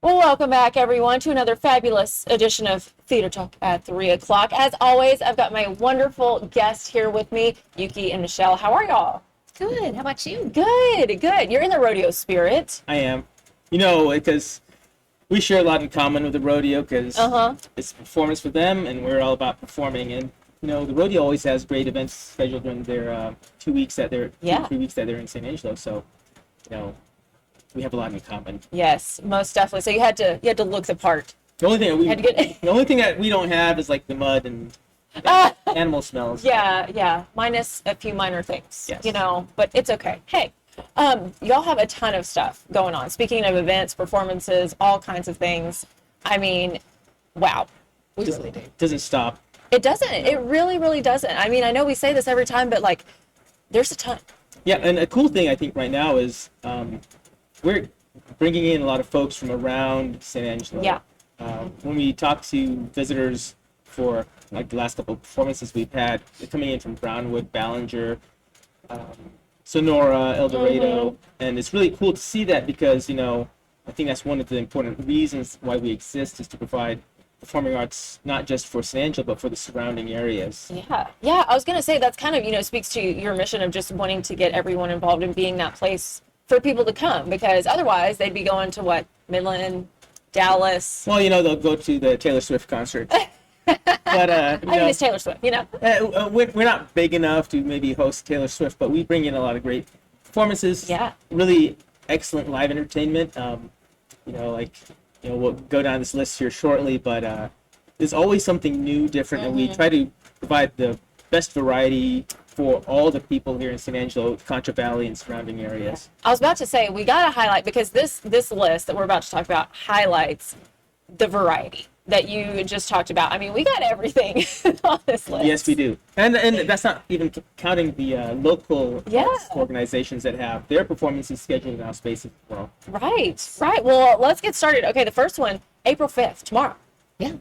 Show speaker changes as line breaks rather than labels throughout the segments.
Well, welcome back, everyone, to another fabulous edition of Theater Talk at 3 o'clock. As always, I've got my wonderful guests here with me, Yuki and Michelle. How are y'all?
Good. How about you?
Good, good. You're in the rodeo spirit.
I am. Because we share a lot in common with the rodeo because it's performance for them and we're all about performing. And, the rodeo always has great events scheduled during their 2 weeks that they're, 3 weeks that they're in San Angelo. So, we have a lot in common.
Yes, most definitely. So you had to look the part.
The only thing that
the
only thing that we don't have is like the mud and animal smells.
Yeah. Minus a few minor things.
Yes.
But it's okay. Hey, y'all have a ton of stuff going on. Speaking of events, performances, all kinds of things. I mean, wow.
We really do.
Doesn't stop.
It doesn't. It really, really doesn't. I mean, I know we say this every time, but like, there's a ton.
Yeah, and a cool thing I think right now is we're bringing in a lot of folks from around San Angelo.
Yeah.
When we talk to visitors for like the last couple of performances we've had, they're coming in from Brownwood, Ballinger, Sonora, El Dorado, and it's really cool to see that because, I think that's one of the important reasons why we exist is to provide performing arts not just for San Angelo but for the surrounding areas.
Yeah. I was gonna say that's kind of speaks to your mission of just wanting to get everyone involved in being that place for people to come, because otherwise they'd be going to what, Midland, Dallas.
Well, they'll go to the Taylor Swift concert. But
I mean, it's Taylor Swift,
we're not big enough to maybe host Taylor Swift, but we bring in a lot of great performances.
Yeah.
Really excellent live entertainment. We'll go down this list here shortly, but there's always something new, different, and we try to provide the best variety for all the people here in San Angelo, Concho Valley, and surrounding areas.
I was about to say, we got to highlight, because this list that we're about to talk about highlights the variety that you just talked about. I mean, we got everything on this list.
Yes, we do. And that's not even counting the local arts organizations that have their performances scheduled in our spaces as well.
Right. Well, let's get started. Okay, the first one, April 5th, tomorrow.
Yeah.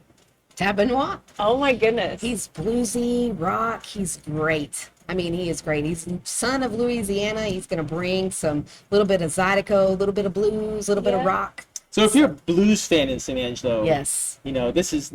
Tab Benoit.
Oh, my goodness.
He's bluesy, rock. He's great. I mean, he is great. He's son of Louisiana. He's going to bring some little bit of Zydeco, a little bit of blues, a little bit of rock.
So if you're a blues fan in San Angelo,
yes,
this is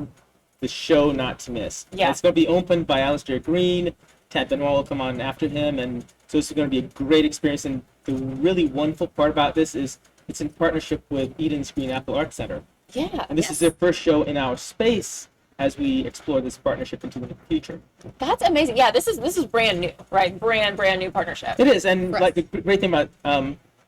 the show not to miss.
Yeah.
It's going to be opened by Alistair Green. Tab Benoit will come on after him, and so this is going to be a great experience. And the really wonderful part about this is it's in partnership with Eden's Green Apple Art Center.
Yeah.
And this is their first show in our space as we explore this partnership into the future.
That's amazing. Yeah, this is brand new, right? Brand new partnership.
It is, and like the great thing about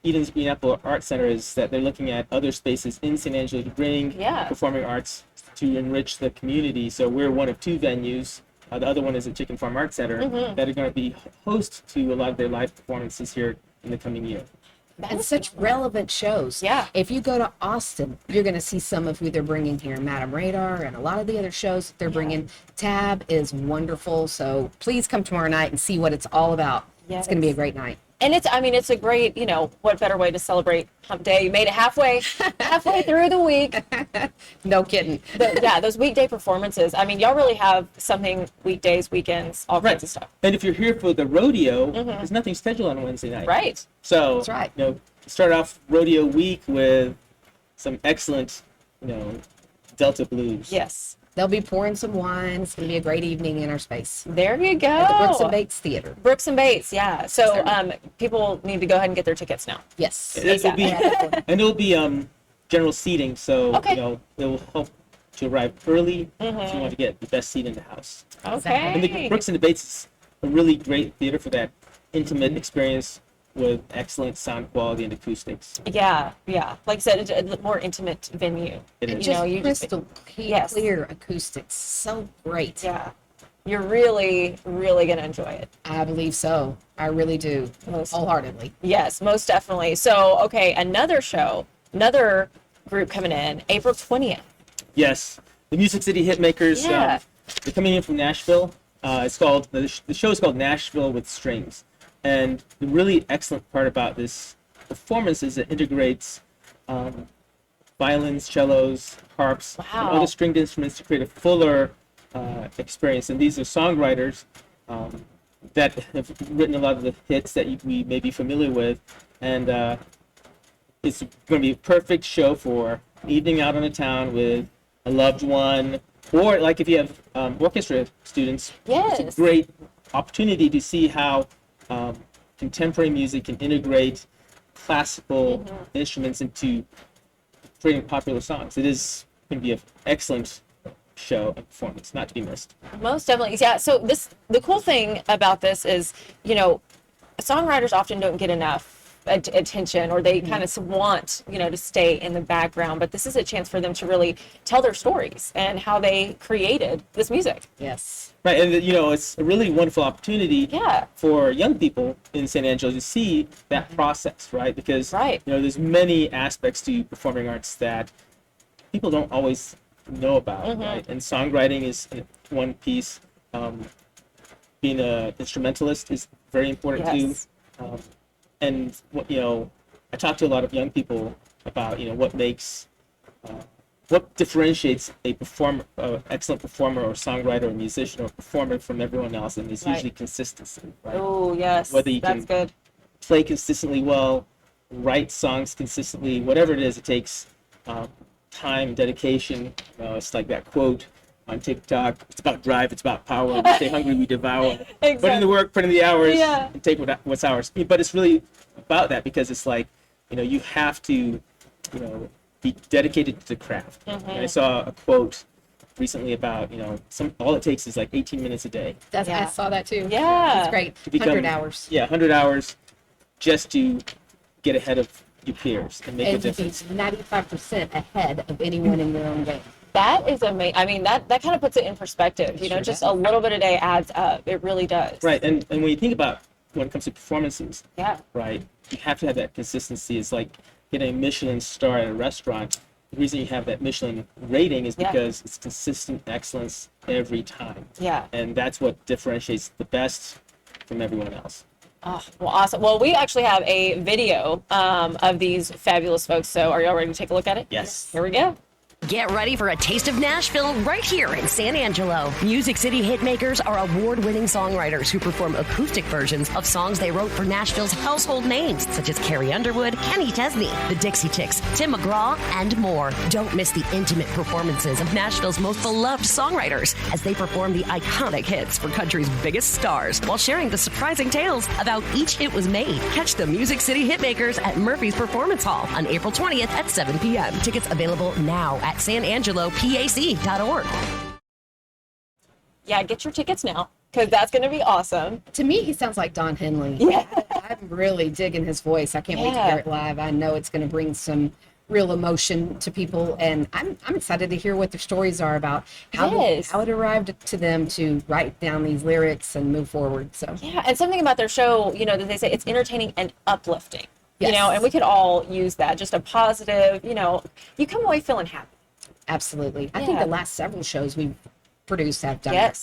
Eden's Green Apple Art Center is that they're looking at other spaces in San Angelo to bring performing arts to enrich the community. So we're one of two venues. The other one is at Chicken Farm Art Center that are going to be host to a lot of their live performances here in the coming year.
And such relevant shows.
Yeah.
If you go to Austin, you're going to see some of who they're bringing here. Madame Radar and a lot of the other shows that they're bringing. Tab is wonderful. So please come tomorrow night and see what it's all about. Yes. It's going to be a great night.
And it's a great, what better way to celebrate Hump Day? You made it halfway through the week.
No kidding.
Those weekday performances. I mean, y'all really have something weekdays, weekends, all kinds of stuff.
And if you're here for the rodeo, there's nothing scheduled on Wednesday night.
Right.
So,
that's right.
Start off rodeo week with some excellent, Delta blues.
Yes.
They'll be pouring some wine. It's going to be a great evening in our space.
There you go.
At the Brooks and Bates Theater.
Brooks and Bates, yeah. So people need to go ahead and get their tickets now.
Yes.
It'll be general seating, so it will help to arrive early if you want to get the best seat in the house.
Okay.
And the Brooks and Bates is a really great theater for that intimate experience with excellent sound quality and acoustics.
Yeah. Like I said, it's a more intimate venue.
It is.
You crystal clear acoustics. So great.
Yeah. You're really, really going to enjoy it.
I believe so. I really do. Wholeheartedly.
Yes, most definitely. So, okay, another group coming in, April 20th.
Yes. The Music City Hitmakers.
Yeah.
They're coming in from Nashville. The show is called Nashville with Strings. And the really excellent part about this performance is it integrates violins, cellos, harps, and other stringed instruments to create a fuller experience. And these are songwriters that have written a lot of the hits that we may be familiar with. And it's going to be a perfect show for evening out on the town with a loved one, or like if you have orchestra students,
Yes.
it's a great opportunity to see how contemporary music can integrate classical instruments into creating popular songs. It is going to be an excellent show and performance, not to be missed.
Most definitely. Yeah. So the cool thing about this is, songwriters often don't get enough attention, or they kind of want, to stay in the background, but this is a chance for them to really tell their stories and how they created this music.
Yes.
Right, and it's a really wonderful opportunity for young people in San Angelo to see that process, right? Because there's many aspects to performing arts that people don't always know about, right? And songwriting is one piece. Being an instrumentalist is very important too. And I talk to a lot of young people about what differentiates a performer, excellent performer or songwriter or musician or performer from everyone else, and it's usually consistency, right?
Oh yes,
whether you
that's
can
good.
play consistently well, write songs consistently, whatever it is, it takes time, dedication. It's like that quote on TikTok. It's about drive, it's about power. We stay hungry, we devour.
Exactly.
Put in the work, put in the hours, and take what's ours. But it's really about that, because it's like, you have to, be dedicated to the craft. And I saw a quote recently about, all it takes is like 18 minutes a day.
I saw that too.
Yeah.
It's great. 100 hours.
Yeah, 100 hours just to get ahead of your peers and make a difference.
95% ahead of anyone in your own game.
That is amazing. I mean, that kind of puts it in perspective. Just a little bit a day adds up. It really does.
Right, and when you think about when it comes to performances,
Yeah.
right, you have to have that consistency. It's like getting a Michelin star at a restaurant. The reason you have that Michelin rating is because it's consistent excellence every time.
Yeah.
And that's what differentiates the best from everyone else.
Oh, well, awesome. Well, we actually have a video of these fabulous folks. So are y'all ready to take a look at it?
Yes.
Here we go.
Get ready for a taste of Nashville right here in San Angelo. Music City Hitmakers are award-winning songwriters who perform acoustic versions of songs they wrote for Nashville's household names, such as Carrie Underwood, Chesney, the Dixie Chicks, Tim McGraw, and more. Don't miss the intimate performances of Nashville's most beloved songwriters as they perform the iconic hits for country's biggest stars while sharing the surprising tales of how each hit was made. Catch the Music City Hitmakers at Murphy's Performance Hall on April 20th at 7 p.m. Tickets available now at sanangelopac.org.
Yeah, get your tickets now, because that's going to be awesome.
To me, he sounds like Don Henley.
Yeah.
I'm really digging his voice. I can't wait to hear it live. I know it's going to bring some real emotion to people, and I'm excited to hear what their stories are about how it arrived to them to write down these lyrics and move forward. So
and something about their show, that they say it's entertaining and uplifting.
Yes.
And we could all use that. Just a positive, you come away feeling happy.
Absolutely. I think the last several shows we've produced have done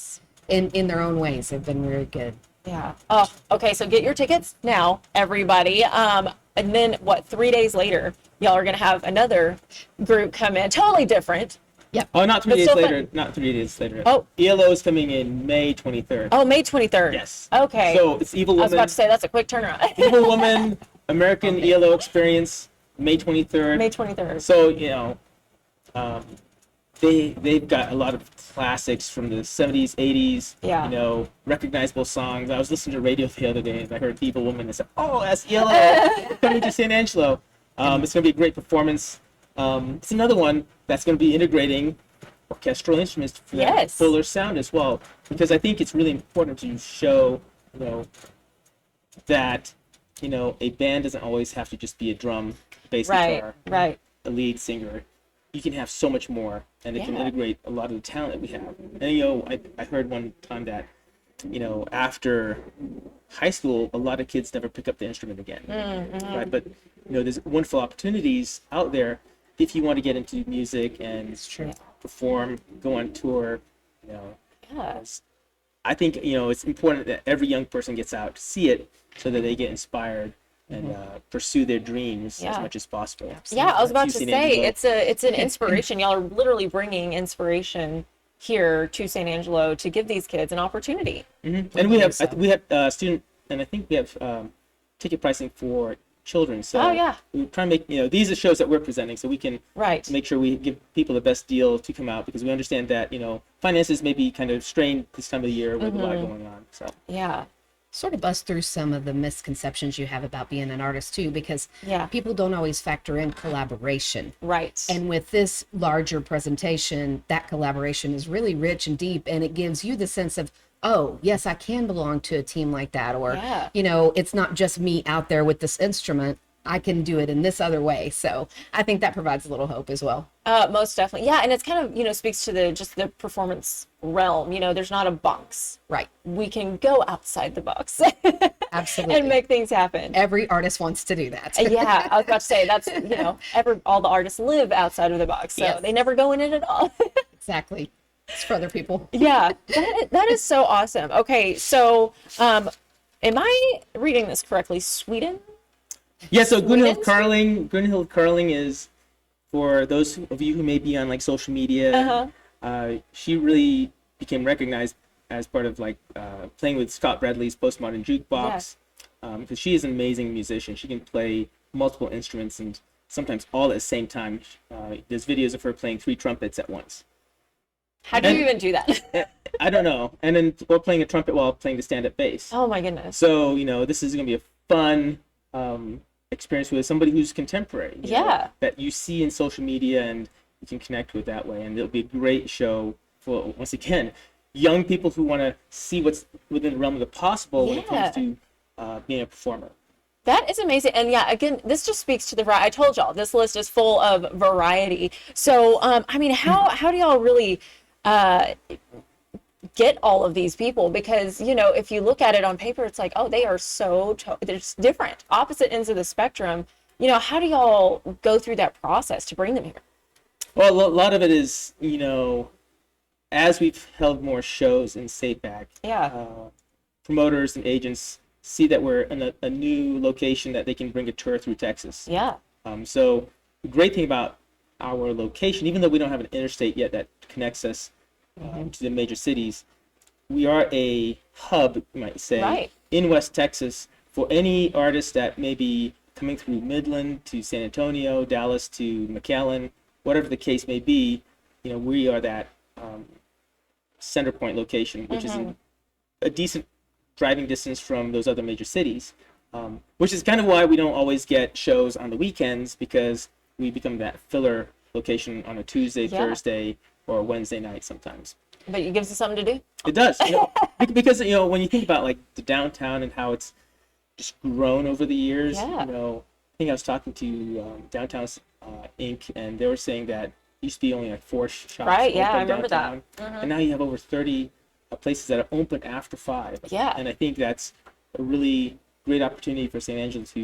in their own ways. They've been very good.
Yeah. Oh, okay. So get your tickets now, everybody. And then 3 days later, y'all are going to have another group come in, totally different.
Yep.
Oh, not 3 days
still
later.
fun.
Not 3 days later.
Oh.
ELO is coming in May 23rd.
Oh, May 23rd.
Yes.
Okay.
So it's Evil Woman.
I was about to say that's a quick turnaround.
Evil Woman, American ELO Experience, May 23rd.
May 23rd.
So, they've got a lot of classics from the 70s, 80s, recognizable songs. I was listening to radio the other day and I heard Evil Woman and I said, oh, that's ELO. We're coming to San Angelo. It's going to be a great performance. It's another one that's going to be integrating orchestral instruments for that fuller sound as well, because I think it's really important to show, that, a band doesn't always have to just be a drum, bass guitar, a lead singer. You can have so much more, and it can integrate a lot of the talent that we have. And I heard one time that after high school, a lot of kids never pick up the instrument again, right? But there's wonderful opportunities out there if you want to get into music and perform, go on tour. I think it's important that every young person gets out to see it, so that they get inspired and pursue their dreams as much as possible.
Yeah, I was about to say it's an inspiration. Y'all are literally bringing inspiration here to San Angelo to give these kids an opportunity.
And we have student, and I think we have ticket pricing for children. So we try and make, these are shows that we're presenting, so we can make sure we give people the best deal to come out, because we understand that, finances may be kind of strained this time of the year with a lot going on. So
sort of bust through some of the misconceptions you have about being an artist too, because people don't always factor in collaboration.
Right.
And with this larger presentation, that collaboration is really rich and deep, and it gives you the sense of, oh, yes, I can belong to a team like that. Or, it's not just me out there with this instrument. I can do it in this other way. So I think that provides a little hope as well.
Most definitely. Yeah. And it's kind of, speaks to the performance realm. There's not a box.
Right.
We can go outside the box.
Absolutely.
And make things happen.
Every artist wants to do that.
Yeah. I was about to say that's, all the artists live outside of the box. So they never go in it at all.
Exactly. It's for other people.
Yeah. That is so awesome. Okay. So, am I reading this correctly? Sweden?
Yeah, so Gunhild Curling is, for those of you who may be on like social media, she really became recognized as part of playing with Scott Bradley's Postmodern Jukebox, because she is an amazing musician. She can play multiple instruments and sometimes all at the same time. There's videos of her playing 3 trumpets at once.
How do you even do that?
I don't know. And then or playing a trumpet while playing the stand-up bass.
Oh my goodness.
So, this is going to be a fun experience with somebody who's contemporary. You know, that you see in social media and you can connect with that way. And it'll be a great show for, once again, young people who want to see what's within the realm of the possible when it comes to being a performer.
That is amazing. And again, this just speaks to the variety. I told y'all, this list is full of variety. So, how do y'all really get all of these people? Because, if you look at it on paper, it's like, oh, they are so, they're just different, opposite ends of the spectrum. How do y'all go through that process to bring them here?
Well, a lot of it is, as we've held more shows in SAPAC, promoters and agents see that we're in a new location that they can bring a tour through Texas.
Yeah.
So the great thing about our location, even though we don't have an interstate yet that connects us to the major cities, we are a hub, you might say, in West Texas for any artist that may be coming through Midland to San Antonio, Dallas to McAllen, whatever the case may be. We are that center point location, which is a decent driving distance from those other major cities, which is kind of why we don't always get shows on the weekends, because we become that filler location on a Tuesday, Thursday, or Wednesday night sometimes.
But it gives us something to do.
It does, because when you think about the downtown and how it's just grown over the years. I think I was talking to Downtown Inc. and they were saying that it used to be only 4 shops open
I remember
downtown, and now you have over 30 places that are open after 5. And I think that's a really great opportunity for San Angelo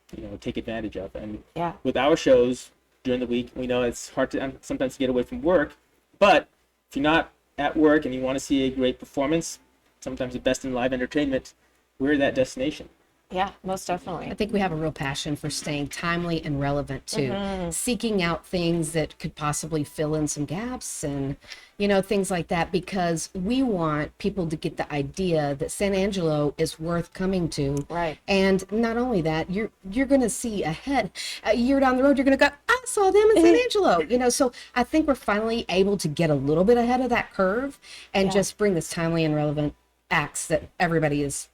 to take advantage of. And with our shows during the week, we know it's hard to sometimes get away from work, but if you're not at work and you want to see a great performance, sometimes the best in live entertainment, we're that destination.
Yeah, most definitely.
I think we have a real passion for staying timely and relevant too, seeking out things that could possibly fill in some gaps and, things like that, because we want people to get the idea that San Angelo is worth coming to.
Right.
And not only that, you're going to see ahead, a year down the road, you're going to go, I saw them in San Angelo, so I think we're finally able to get a little bit ahead of that curve and just bring this timely and relevant acts that everybody is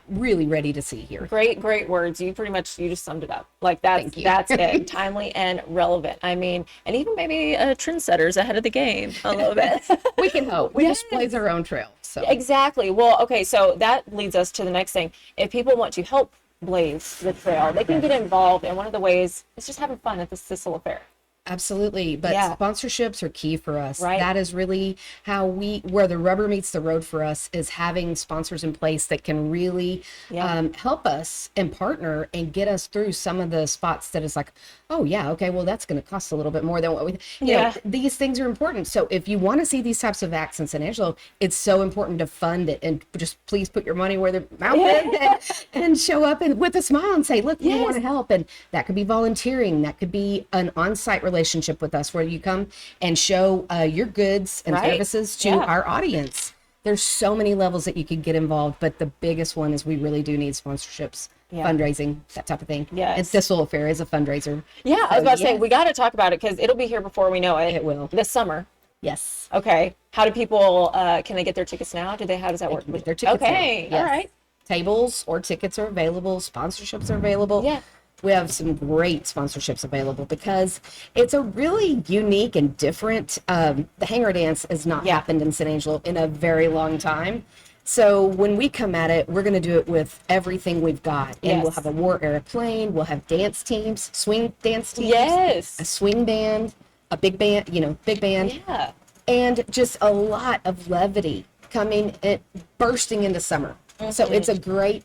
really ready to see here.
Great words. You just summed it up. That's it. Timely and relevant. And even maybe trendsetters ahead of the game a little bit.
We can hope. We just blaze our own trail. So
exactly. Well, okay, so that leads us to the next thing. If people want to help blaze the trail, they can get involved, and one of the ways is just having fun at the Sissel Affair.
Absolutely. But sponsorships are key for us. Right. That is really where the rubber meets the road for us, is having sponsors in place that can really help us and partner and get us through some of the spots that is like, oh yeah, okay, well that's going to cost a little bit more than what we, you know, these things are important. So if you want to see these types of acts in San Angelo, it's so important to fund it and just please put your money where the mouth is and show up and with a smile and say, look, we want to help. And that could be volunteering. That could be an on-site relationship with us where you come and show your goods and services to our audience. There's so many levels that you could get involved, but the biggest one is we really do need sponsorships, fundraising, that type of thing.
Yes.
And this little affair is a fundraiser.
Yeah, I was about to say, we got to talk about it because it'll be here before we know it.
It will.
This summer.
Yes.
Okay. How do people, can they get their tickets now? How does that work?
Get their tickets
okay.
now. Yes.
All right.
Tables or tickets are available. Sponsorships are available.
Yeah.
We have some great sponsorships available because it's a really unique and different, the hanger dance has not happened in San Angelo in a very long time. So when we come at it, we're going to do it with everything we've got. And we'll have a war airplane, we'll have dance teams, swing dance teams, a swing band, a big band, big band.
Yeah.
And just a lot of levity coming and bursting into summer. So it's a great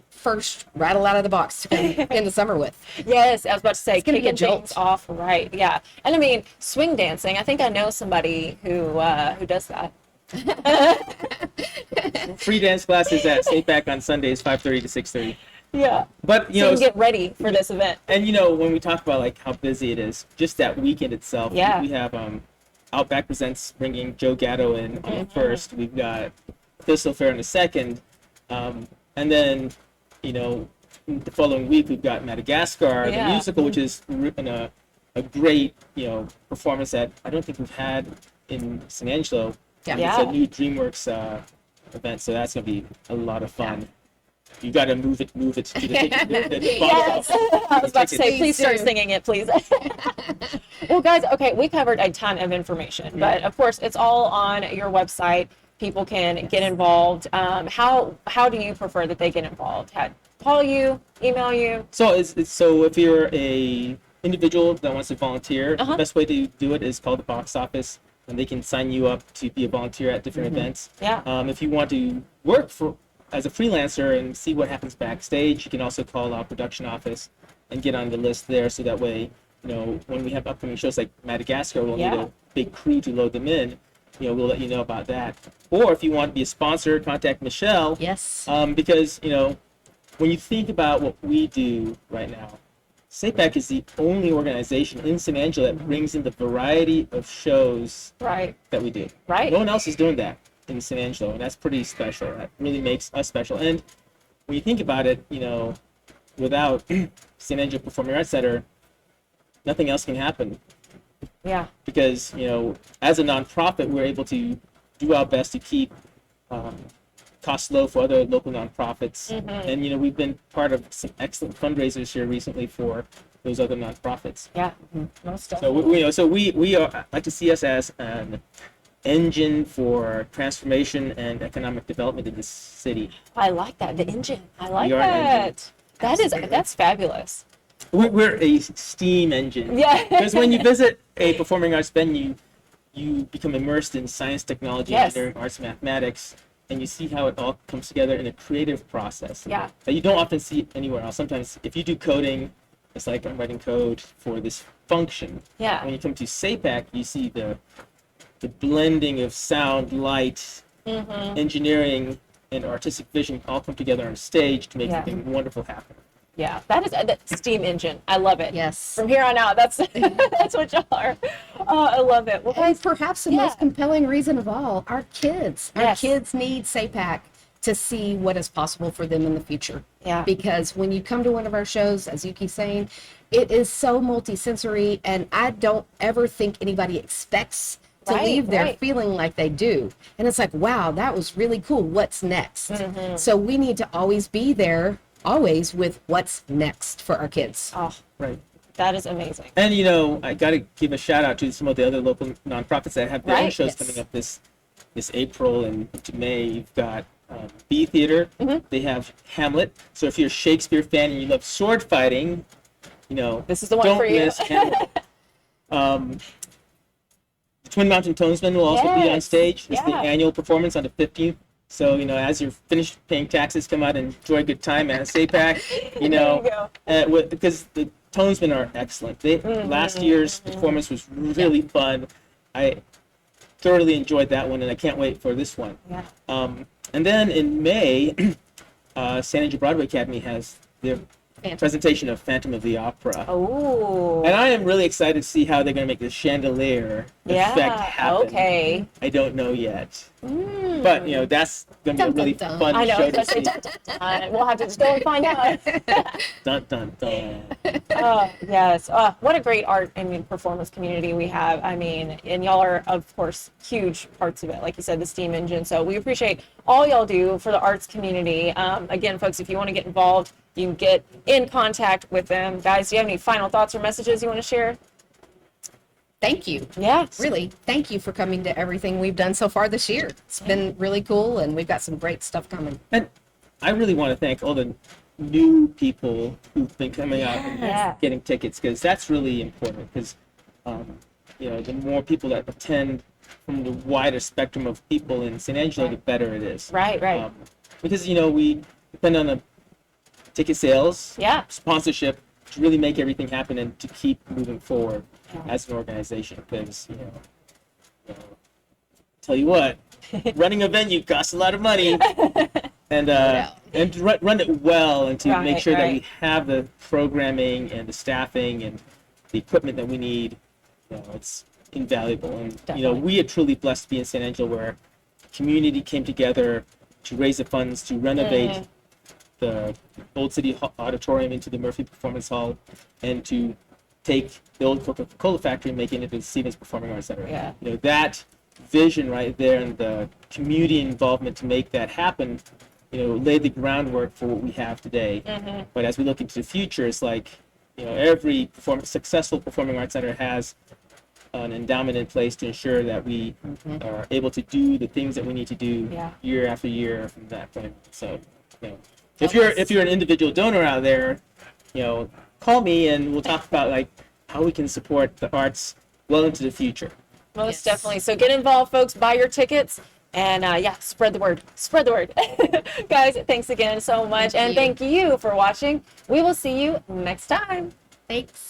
first rattle out of the box to come in the summer with.
Yes, I was about to say, kicking
jolt.
things off, right? Yeah, and I mean, swing dancing. I think I know somebody who does that.
Free dance classes at SAPAC on Sundays, 5:30 to 6:30.
Yeah,
but
you get ready for this event.
And when we talk about like how busy it is, just that weekend itself, we have Outback Presents bringing Joe Gatto in on the first. We've got Thistle Fair on the second, and then the following week we've got Madagascar, the musical, which is a great performance that I don't think we've had in San Angelo. It's a new DreamWorks event, so that's gonna be a lot of fun. You got to move it to the
yes. I was about to say, please start singing it, please. Well, guys, okay, we covered a ton of information, but of course, it's all on your website. People can get involved. How do you prefer that they get involved? Call you, email you?
So if you're a individual that wants to volunteer, the best way to do it is call the box office, and they can sign you up to be a volunteer at different events.
Yeah.
If you want to work as a freelancer and see what happens backstage, you can also call our production office and get on the list there, so that way, when we have upcoming shows like Madagascar, we'll need a big crew to load them in. We'll let you know about that. Or if you want to be a sponsor, contact Michelle.
Yes.
Because, when you think about what we do right now, SAPAC is the only organization in San Angelo that brings in the variety of shows that we do.
Right.
No one else is doing that in San Angelo, and that's pretty special. That really makes us special. And when you think about it, without San Angelo Performing Arts Center, nothing else can happen.
Yeah.
Because, as a nonprofit, we're able to do our best to keep costs low for other local nonprofits. And, we've been part of some excellent fundraisers here recently for those other nonprofits.
Yeah, most definitely.
So we are, like to see us as an engine for transformation and economic development in this city.
I like that, the engine. I like that. That's fabulous.
We're a steam engine.
Yeah.
Because when you visit a performing arts venue, you become immersed in science, technology, engineering, arts, mathematics, and you see how it all comes together in a creative process.
Yeah.
That you don't often see anywhere else. Sometimes if you do coding, it's like I'm writing code for this function.
Yeah.
When you come to SAPAC, you see the blending of sound, light, engineering, and artistic vision all come together on stage to make something wonderful happen.
Yeah, that is that steam engine. I love it.
Yes.
From here on out, that's what y'all are. Oh, I love it. Well,
and perhaps the most compelling reason of all, our kids. Our kids need SAPAC to see what is possible for them in the future.
Yeah.
Because when you come to one of our shows, as Yuki's saying, it is so multisensory, and I don't ever think anybody expects to leave there feeling like they do. And it's like, wow, that was really cool. What's next? So we need to always be there, always with what's next for our kids.
Oh,
right.
That is amazing.
And, I got to give a shout out to some of the other local nonprofits that have their own shows coming up this April and into May. You've got B Theater. They have Hamlet. So if you're a Shakespeare fan and you love sword fighting,
this is the one for you.
Don't miss Hamlet. Twin Mountain Tonesmen will also be on stage. It's the annual performance on the 15th. So, as you're finished paying taxes, come out and enjoy a good time at SAPAC. Because the Tonesmen are excellent. Last year's performance was really fun. I thoroughly enjoyed that one, and I can't wait for this one.
Yeah.
And then in May, San Angelo Broadway Academy has their presentation of Phantom of the Opera.
Oh.
And I am really excited to see how they're going to make the chandelier effect happen.
Okay.
I don't know yet. But, you know, that's going to be a really fun show to see.
We'll have to just go and find out.
Dun, dun, dun.
Yes. What a great art and performance community we have. I mean, and y'all are, of course, huge parts of it. Like you said, the steam engine. So we appreciate all y'all do for the arts community. Again, folks, if you want to get involved, you can get in contact with them. Guys, do you have any final thoughts or messages you want to share?
Thank you.
Yes.
Really, thank you for coming to everything we've done so far this year. It's been really cool, and we've got some great stuff coming.
And I really want to thank all the new people who've been coming out and getting tickets, because that's really important. Because, you know, the more people that attend from the wider spectrum of people in San Angelo, the better it is.
Right.
Because, you know, we depend on the ticket sales, sponsorship, to really make everything happen and to keep moving forward as an organization. Because, you know, tell you what, running a venue costs a lot of money, and to run it well, and to make sure that we have the programming and the staffing and the equipment that we need, you know, it's invaluable. And you know, we are truly blessed to be in San Angelo, where the community came together to raise the funds to renovate the Old City Auditorium into the Murphy Performance Hall, and to take the old Coca-Cola factory and make it into the Stevens Performing Arts Center.
Yeah.
You know, that vision right there and the community involvement to make that happen, you know, laid the groundwork for what we have today. But as we look into the future, it's like, you know, every successful performing arts center has an endowment in place to ensure that we are able to do the things that we need to do year after year from that point. So, you know, if you're an individual donor out there, you know, call me and we'll talk about like how we can support the arts well into the future.
Most definitely. So get involved, folks. Buy your tickets. And spread the word. Spread the word. Guys, thanks again so much. Thank you for watching. We will see you next time.
Thanks.